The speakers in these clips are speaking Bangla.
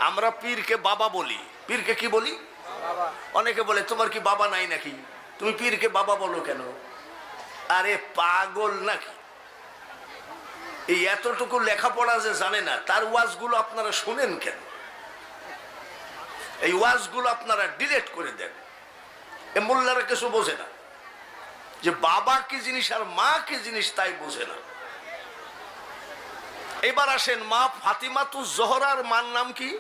আমরা পীরকে বাবা বলি। পীরকে কি বলি? অনেকে বলে তোমার কি বাবা নাই নাকি, তুমি পীরকে বাবা বলো কেন? আরে পাগল নাকি? এই এতটুকু লেখাপড়া যে জানে না, তার ওয়াজগুলো আপনারা শুনেন কেন? এই ওয়াজগুলো আপনারা ডিলিট করে দেন। এ মোল্লারা কিছু বোঝে না যে বাবা কি জিনিস আর মা কি জিনিস, তাই বোঝে না। এবার আসেন মা ফাতিমাতুজ জোহরার মার নাম কি?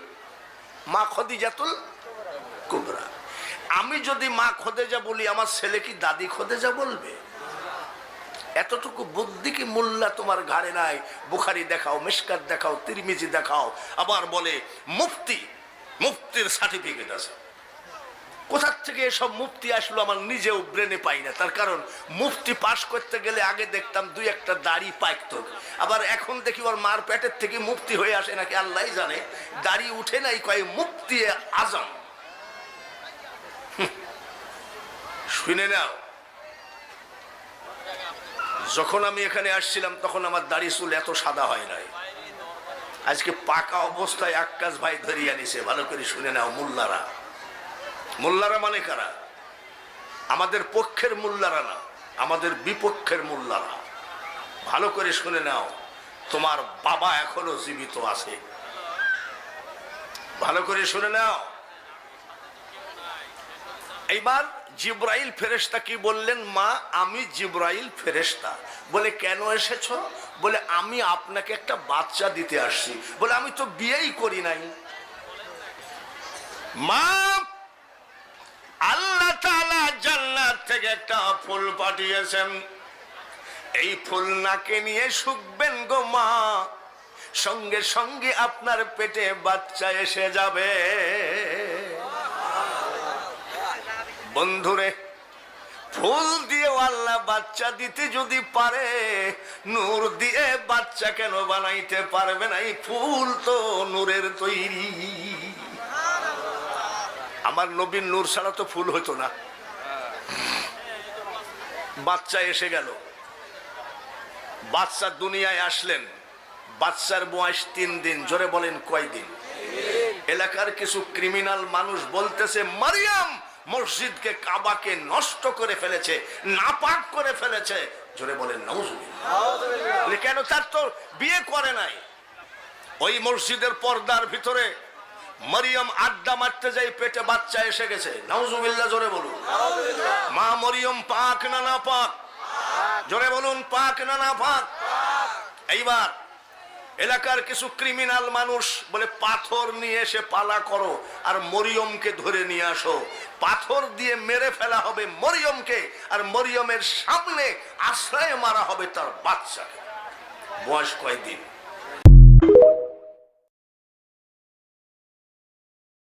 মা খদিজাতুল কুবরা। আমি যদি মা খদিজা বলি, আমার ছেলে কি দাদি খদিজা বলবে? এতটুকু বুদ্ধি কি মোল্লা তোমার ঘাড়ে নাই? বুখারী দেখাও, মিশকাত দেখাও, তিরমিজি দেখাও, আবার বলে মুফতির সার্টিফিকেট আছে। কোথার থেকে এসব মুফতি আসলো আমার নিজেও ব্রেনে পাই না। তার কারণ মুফতি পাশ করতে গেলে আগে দেখতাম দুই একটা দাড়ি পাইতো, আবার এখন দেখি ওর মার পেটের থেকে মুফতি হয়ে আসে নাকি আল্লাহ জানে। দাড়ি উঠে নাই, কয় মুফতি আজম। শুনে নাও, যখন আমি এখানে আসছিলাম তখন আমার দাড়ি চুল এত সাদা হয় নাই। আজকে পাকা অবস্থায় আক্কাস ভাই ধরিয়ে আনিছে। ভালো করে শুনে নাও, মোল্লারা মানে কারা? আমাদের পক্ষের মোল্লারা না, আমাদের বিপক্ষের মোল্লারা। ভালো করে শুনে নাও, তোমার বাবা এখনো জীবিত আছে। ভালো করে শুনে নাও। এইবার জিব্রাইল ফেরেশতা কি বললেন? মা আমি জিব্রাইল ফেরেশতা। বলে কেন এসেছো? বলে আমি আপনাকে একটা বাচ্চা দিতে আসছি। বলে আমি তো বিয়েই করি নাই। মা আল্লাহ তাআলা জান্নাত থেকে একটা ফুল পাঠিয়েছেন, এই ফুল নাকে নিয়ে শুকবেন গো মা, সঙ্গে সঙ্গে আপনার পেটে বাচ্চা এসে যাবে। বন্ধুরে, ফুল দিয়ে আল্লাহ বাচ্চা দিতে যদি পারে, নূর দিয়ে বাচ্চা কেন বানাইতে পারবে না? এই ফুল তো নূরের তৈরি। আমার নবীর নূর ছাড়া তো ফুল হতো না। বাচ্চা এসে গেল, বাচ্চা দুনিয়ায় আসলেন। বাচ্চার বয়স 3 দিন। জোরে বলেন কয় দিন? এলাকার কিছু ক্রিমিনাল মানুষ বলতেছে মারিয়াম মসজিদকে কাবাকে নষ্ট করে ফেলেছে, নাপাক করে ফেলেছে। জোরে বলেন নাউজুবিল্লাহ। কেন? তার তো বিয়ে করে নাই। ওই মসজিদের পর্দার ভিতরে মরিয়ম আড্ডা মারতে যাই, পেটে বাচ্চা এসে গেছে। নাউজুবিল্লাহ। জোরে বলুন। মা মরিয়ম পাক না নাপাক? জোরে বলুন, পাক না নাপাক? এইবার এলাকার কিছু ক্রিমিনাল মানুষ বলে পাথর নিয়ে এসে পালা করো আর মরিয়মকে ধরে নিয়ে আসো। পাথর দিয়ে মেরে ফেলা হবে মরিয়মকে, আর মরিয়মের সামনে আশ্রয় মারা হবে তার বাচ্চাকে। বয়স কয়দিন?